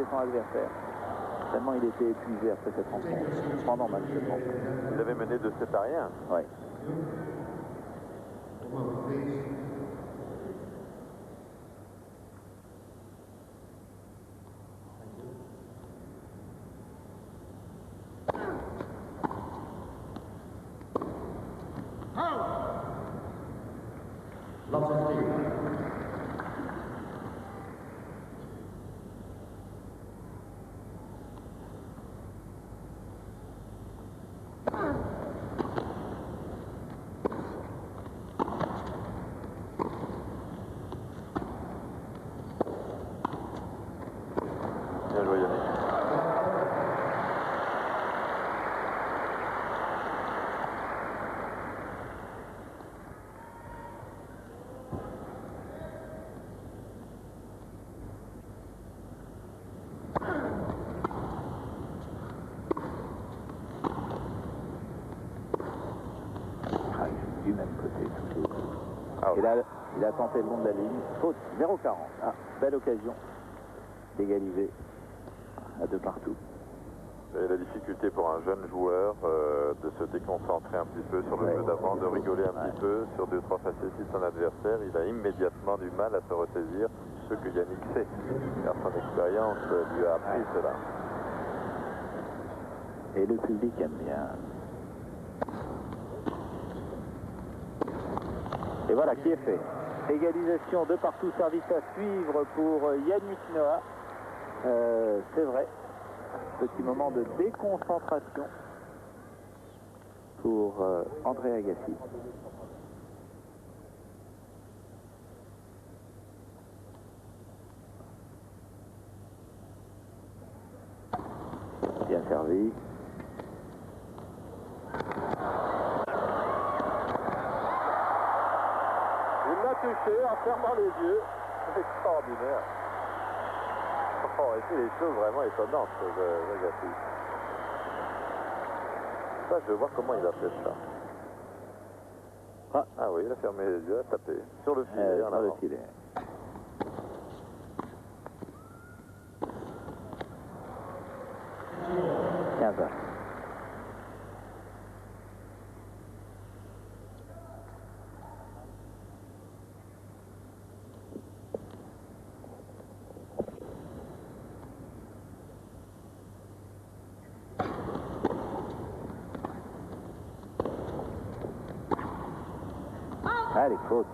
chez son adversaire. Tellement il était épuisé après cette rencontre, pendant match de pense. Il avait mené de 7 à rien. Ouais. Bien joué, Yannick. Du même côté, toujours. Ah, Et là, il a tenté le long de la ligne. Faute, 0,40. Ah, belle occasion d'égaliser à 2 partout. Et la difficulté pour un jeune joueur de se déconcentrer un petit peu sur le Ouais. jeu d'avant, de rigoler un Ouais. petit peu sur 2-3 facéties de son adversaire. Il a immédiatement du mal à se ressaisir, ce que Yannick sait, car son expérience lui a appris cela. Et le public aime bien. Et voilà qui est fait. Égalisation de partout, service à suivre pour Yannick Noah. C'est vrai. Petit moment de déconcentration pour André Agassi. Bien servi. Il l'a touché en fermant les yeux. C'est extraordinaire. Oh, et c'est des choses vraiment étonnantes, Agassi. Ça, je veux voir comment il a fait ça. Ah oui, il a fermé les yeux, a tapé sur le filet en Sur le avant. filet. Tiens, ça. Allez, faute.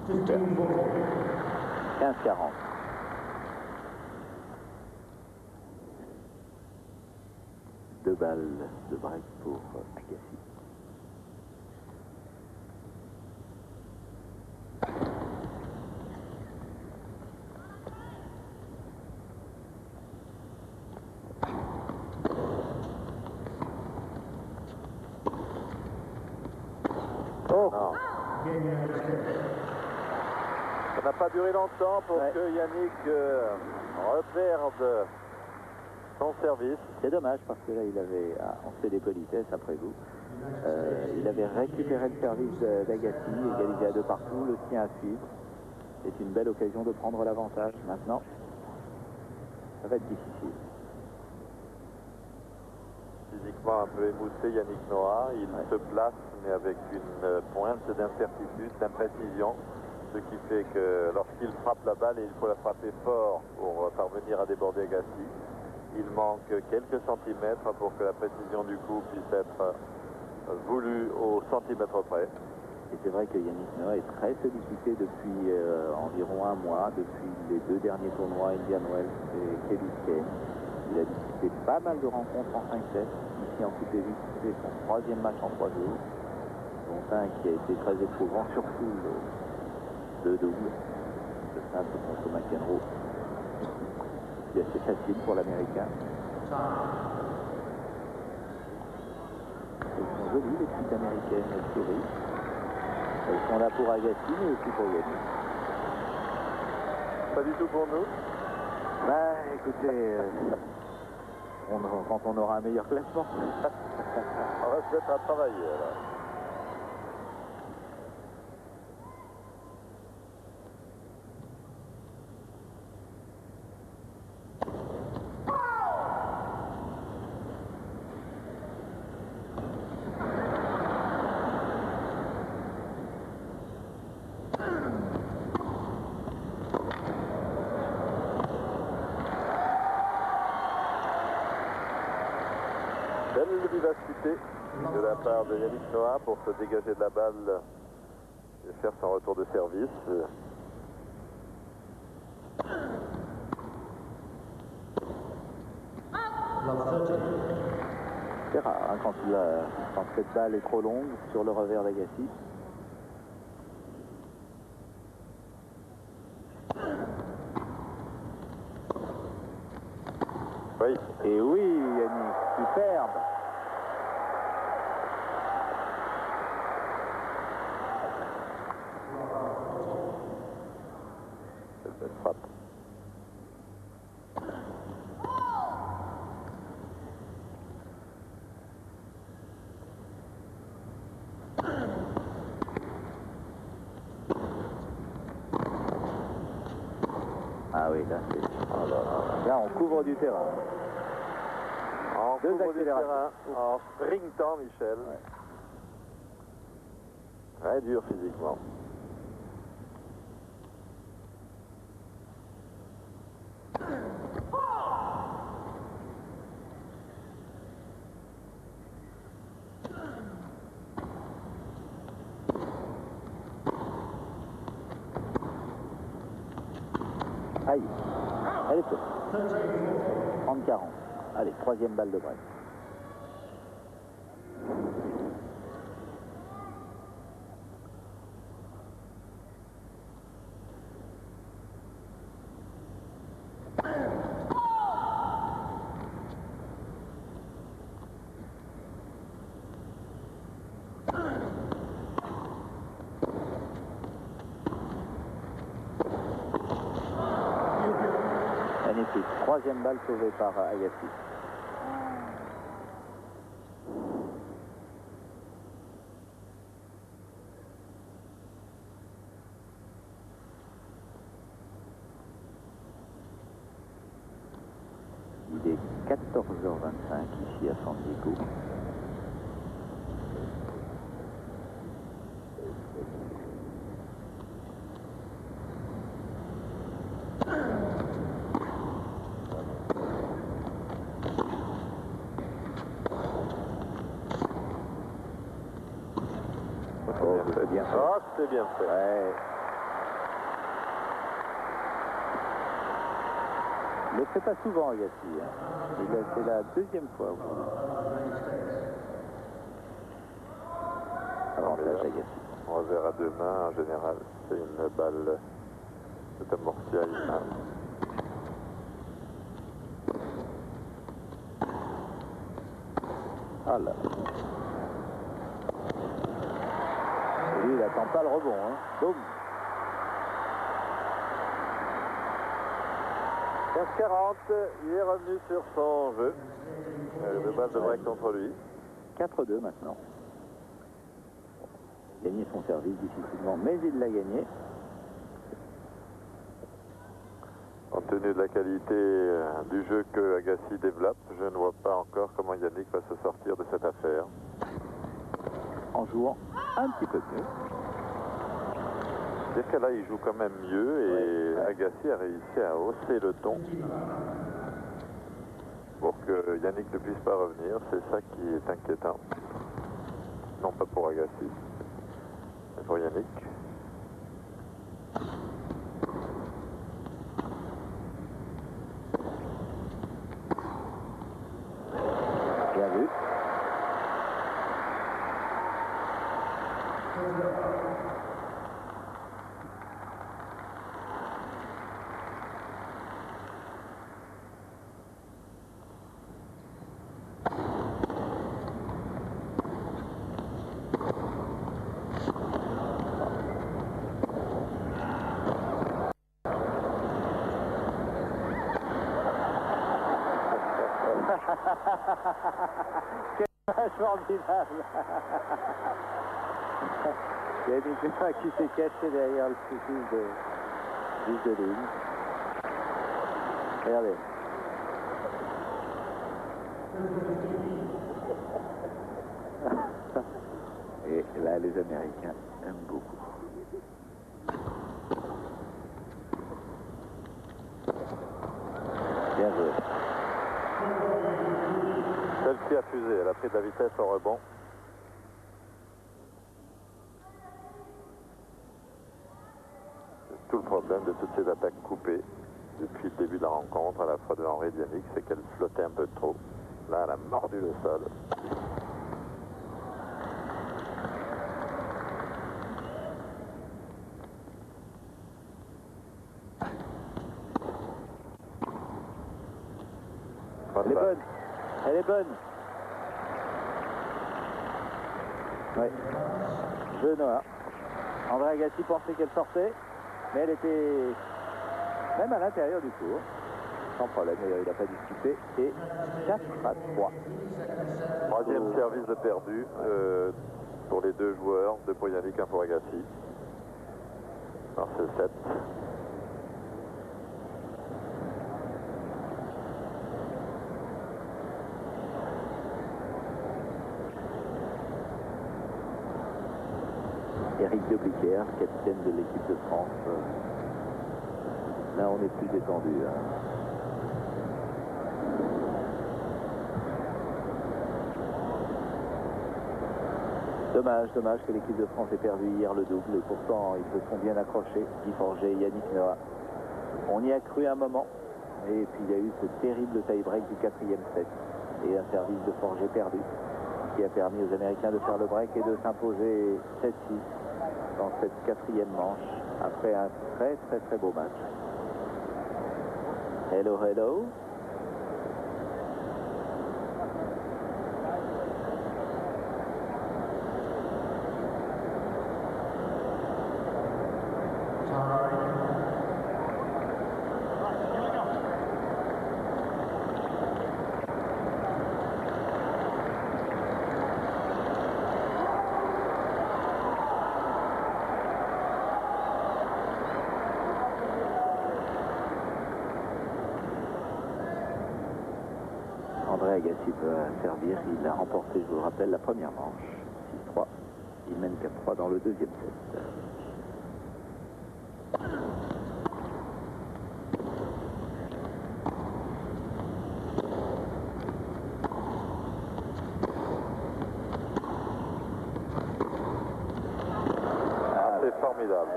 Super. 15-40. Deux balles de break pour Agassi. Oh, Non. Ça n'a pas duré longtemps pour Ouais. que Yannick reperde son service. c'est dommage parce que là il avait, on se fait des politesses après vous. Il avait récupéré le service d'Agassi, égalisé à 2 partout, le sien à suivre. C'est une belle occasion de prendre l'avantage. Maintenant, ça va être difficile. Physiquement un peu émoussé, Yannick Noah. Il se place, mais avec une pointe d'incertitude, d'imprécision. Ce qui fait que lorsqu'il frappe la balle, et il faut la frapper fort pour parvenir à déborder Agassi, il manque quelques centimètres pour que la précision du coup puisse être voulue au centimètre près. Et c'est vrai que Yannick Noah est très sollicité depuis environ un mois, depuis les 2 derniers tournois, Indian Wells et Key Biscayne. Il a disputé pas mal de rencontres en 5-7. Ici en Coupe Davis, c'est son 3e match en 3 jours, dont un qui a été très éprouvant, surtout le double, le simple contre McEnroe. C'est assez facile pour l'Américain. Elles sont jolies les petites américaines, elles sourient. Ils sont là pour Agassi, mais aussi pour Yannick. Pas du tout pour nous. Bah écoutez, quand on aura un meilleur classement. On va se mettre à travailler alors. Belle vivacité de la part de Yannick Noah pour se dégager de la balle et faire son retour de service. C'est rare hein, quand cette balle est trop longue sur le revers d'Agassi. Oui. Et oui, Yannick, superbe. Quelle belle frappe. Ah oui, là, c'est... Oh là, là. Là, on couvre du terrain. En Deux couvre du accélérations. terrain, en sprintant, Michel. Ouais. Très dur physiquement. Aïe. Elle est peu. 30-40. Allez, troisième balle de break. Magnifique. Troisième balle sauvée par Agassi. Il est 14h25 ici à San Diego. Oh, c'est bien fait. Ah, c'est bien fait. Ouais. Il le fait pas souvent, Agassi. Hein. C'est la deuxième fois. Avantage Agassi. Revers à deux mains, en général, c'est une balle métamorphie à une main. Ah là. Et lui, il attend pas le rebond. Hein. Boum. 15-40, il est revenu sur son jeu. Deux balles de break contre lui. 4-2 maintenant. Gagner son service difficilement, mais il l'a gagné. Compte tenu de la qualité du jeu que Agassi développe, je ne vois pas encore comment Yannick va se sortir de cette affaire. En jouant un petit peu mieux. C'est que là, il joue quand même mieux et Agassi a réussi à hausser le ton pour que Yannick ne puisse pas revenir. C'est ça qui est inquiétant. Non pas pour Agassi, mais pour Yannick. Bien vu. Quel match formidable. Yannick Noah qui s'est caché derrière le fils de ligne. Regardez. Et là, les Américains aiment beaucoup. Bien joué. Celle-ci a fusé, elle a pris de la vitesse au rebond. Tout le problème de toutes ces attaques coupées depuis le début de la rencontre, à la fois de Henri et de Yannick, c'est qu'elle flottait un peu trop. Là, elle a mordu le sol. Elle est bonne. Elle est bonne. Oui. Jeu Noah. André Agassi pensait qu'elle sortait, mais elle était même à l'intérieur du cours. Sans problème, il n'a pas discuté. Et 4-3. Troisième service de perdu pour les deux joueurs, 2 pour Yannick, 1 pour Agassi. Alors c'est 7. Eric Debliquer, capitaine de l'équipe de France. Là, on est plus détendu. Dommage que l'équipe de France ait perdu hier le double. Et pourtant, ils se sont bien accrochés, Guy Forget et Yannick Noah. On y a cru un moment. Et puis, il y a eu ce terrible tie-break du 4e set. Et un service de Forget perdu, qui a permis aux Américains de faire le break et de s'imposer 7-6 dans cette 4e manche, après un très beau match. Hello, hello. André Agassi peut servir, il a remporté, je vous le rappelle, la première manche, 6-3. Il mène 4-3 dans le 2e set. C'est formidable.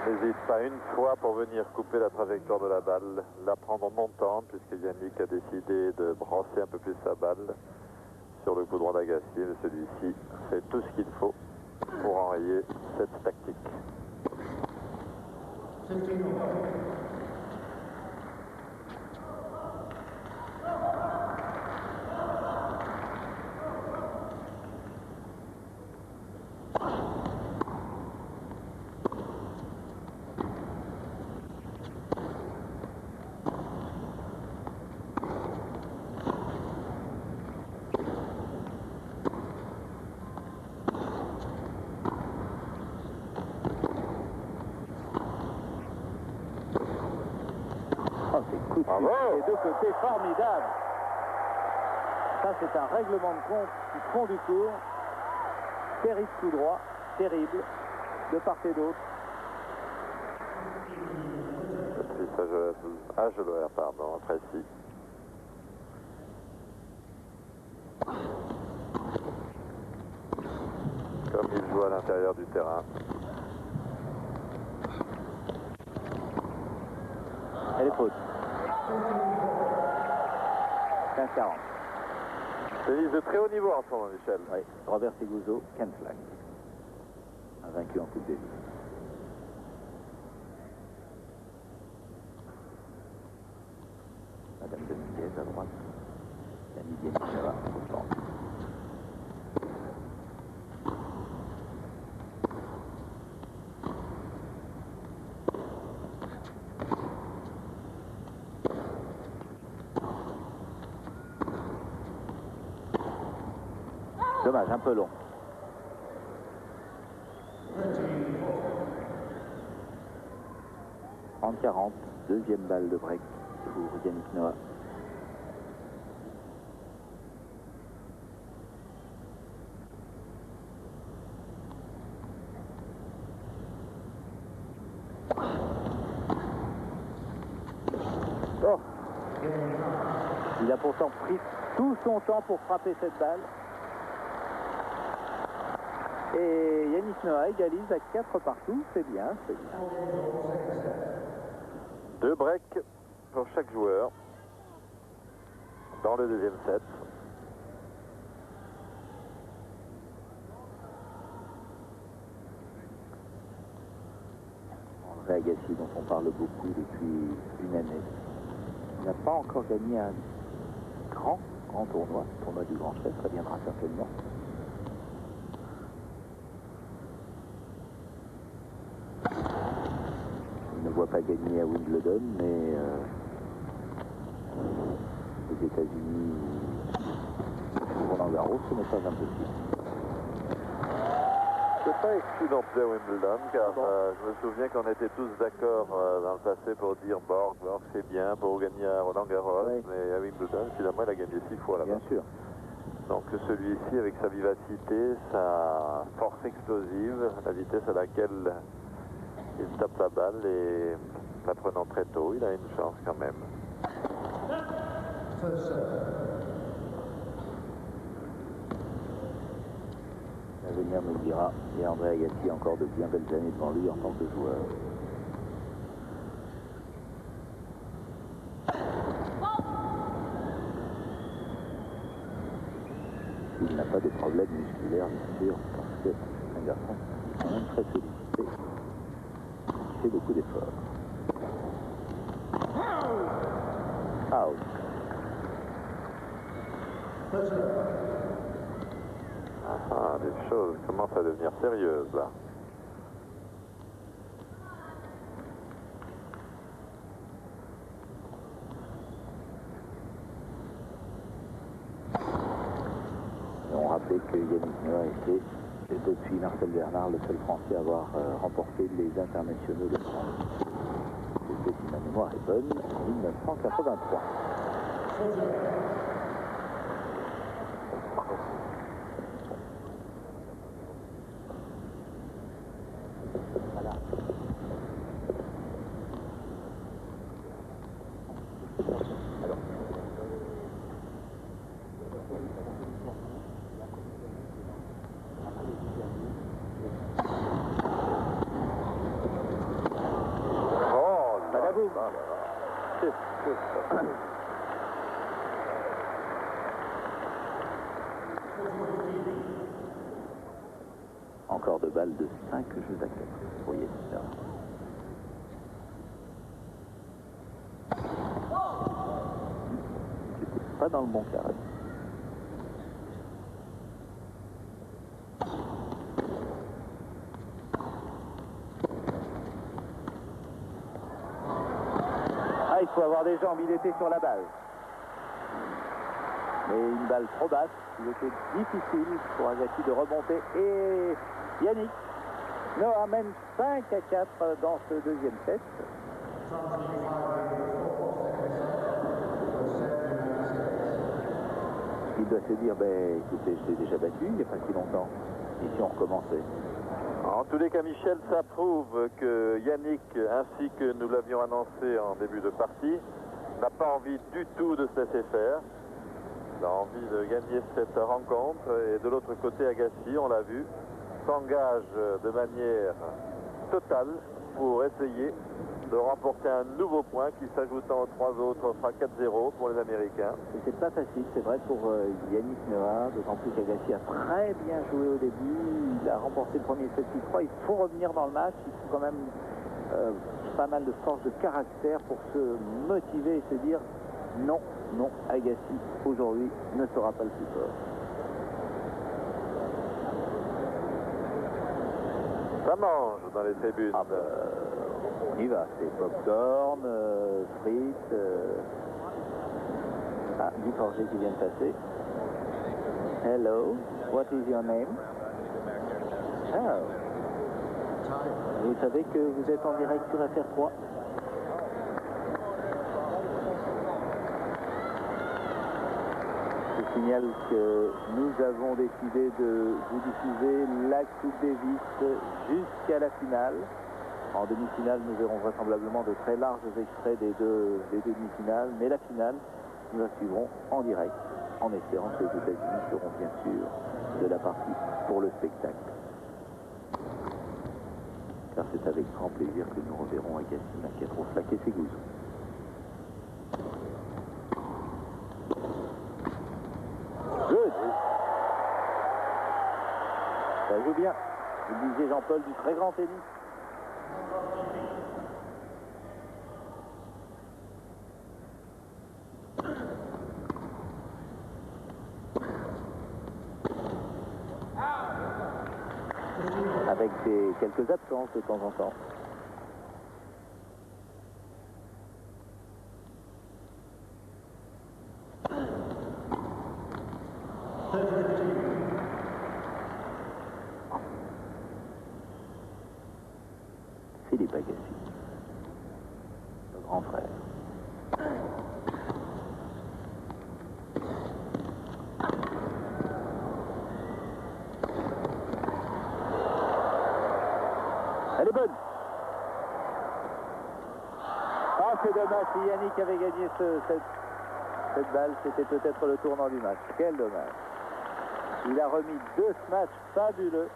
N'hésite pas une fois pour venir couper la trajectoire de la balle, la prendre montante, puisque Yannick a décidé de brosser un peu plus sa balle sur le coup droit d'Agassi. Mais celui-ci fait tout ce qu'il faut pour enrayer cette tactique. C'est coup de pied des deux côtés, formidable. Ça, c'est un règlement de compte du fond du cours. Terrible coup droit, terrible, de part et d'autre. À Geloer, pardon, précis. Comme il joue à l'intérieur du terrain. Elle est faute. 15-40. Tennis de très haut niveau en ce moment, Michel. Oui, Robert Seguso, Ken Flack. Vaincu en Coupe Davis. Madame Dominguez à droite. Yannick Dianicheva au centre. Dommage, un peu long. En 40, deuxième balle de break pour Yannick Noah. Oh. Il a pourtant pris tout son temps pour frapper cette balle. Et Yannick Noah égalise à 4 partout, c'est bien, c'est bien. 2 breaks pour chaque joueur dans le deuxième set. André Agassi, dont on parle beaucoup depuis une année, n'a pas encore gagné un grand tournoi, le tournoi du Grand Chelem, ça viendra certainement. Il ne voit pas gagner à Wimbledon, mais aux États-Unis, Roland Garros, ce n'est pas impossible. C'est pas exclu non plus à Wimbledon, car je me souviens qu'on était tous d'accord dans le passé pour dire Borg c'est bien pour gagner à Roland Garros, oui. Mais à Wimbledon, finalement, il a gagné 6 fois là-bas. Bien sûr. Donc celui-ci, avec sa vivacité, sa force explosive, la vitesse à laquelle il tape la balle et la prenant très tôt, il a une chance quand même. L'avenir nous le dira. Et André Agassi a encore de bien belles années devant lui en tant que joueur. Il n'a pas de problème musculaire, bien sûr, parce que c'est un garçon qui est quand même très sollicité. Il fait beaucoup d'efforts. Out. Ah, les choses commencent à devenir sérieuses là. On rappelait que Yannick Noah était, depuis Marcel Bernard, le seul Français à avoir remporté les internationaux de France. C'était, si ma mémoire est bonne, 1983. Voilà. Alors. Encore de balles de 5 jeux à 4 pour Yannick Noah. C'était pas dans le bon carré. Ah, il faut avoir des jambes, il était sur la balle. Mais une balle trop basse, il était difficile pour Agassi de remonter. Et Yannick Noah mène 5 à 4 dans ce deuxième set. Il doit se dire, ben écoutez, je l'ai déjà battu il n'y a pas si longtemps. Et si on recommençait? En tous les cas, Michel, ça prouve que Yannick, ainsi que nous l'avions annoncé en début de partie, n'a pas envie du tout de se laisser faire. Il a envie de gagner cette rencontre. Et de l'autre côté, Agassi, on l'a vu, s'engage de manière totale pour essayer de remporter un nouveau point qui, s'ajoutant aux 3 autres, fera 4-0 pour les Américains. C'est pas facile, c'est vrai, pour Yannick Noah, d'autant plus qu'Agassi a très bien joué au début. Il a remporté le premier set 6-3. Il faut revenir dans le match, il faut quand même pas mal de force de caractère pour se motiver et se dire non, non, Agassi aujourd'hui ne sera pas le plus fort. Ça mange dans les tribunes. Ah ben, on y va, c'est popcorn, frites. Ah, Guy Forget qui vient de passer. Hello. What is your name? Ah. Vous savez que vous êtes en direct sur FR3. Je signale que nous avons décidé de vous diffuser la Coupe Davis jusqu'à la finale. En demi-finale, nous verrons vraisemblablement de très larges extraits des deux demi-finales, mais la finale, nous la suivrons en direct, en espérant que les États-Unis seront bien sûr de la partie pour le spectacle. Car c'est avec grand plaisir que nous reverrons Agassi, McEnroe et Seguso. Good. Ça joue bien. Vous disiez Jean-Paul du très grand tennis. Avec quelques absences de temps en temps. Philippe Agassi, le grand frère. Elle est bonne. Ah, c'est dommage, si Yannick avait gagné cette balle, c'était peut-être le tournant du match. Quel dommage. Il a remis 2 matchs fabuleux.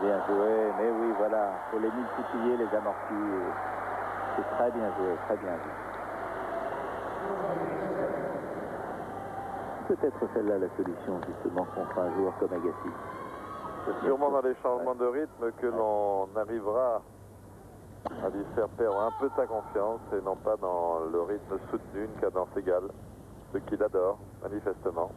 Bien joué, mais oui, voilà, il faut les multiplier, les amortis. C'est très bien joué, très bien joué. Peut-être celle-là la solution, justement, contre un joueur comme Agassi. C'est sûrement dans les changements de rythme que l'on arrivera à lui faire perdre un peu sa confiance et non pas dans le rythme soutenu, une cadence égale, ce qu'il adore, manifestement.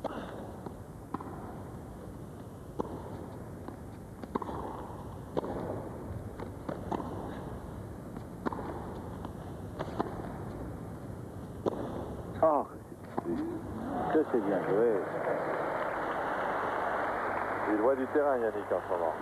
Oh, que c'est bien joué. Il voit du terrain, Yannick, en ce moment.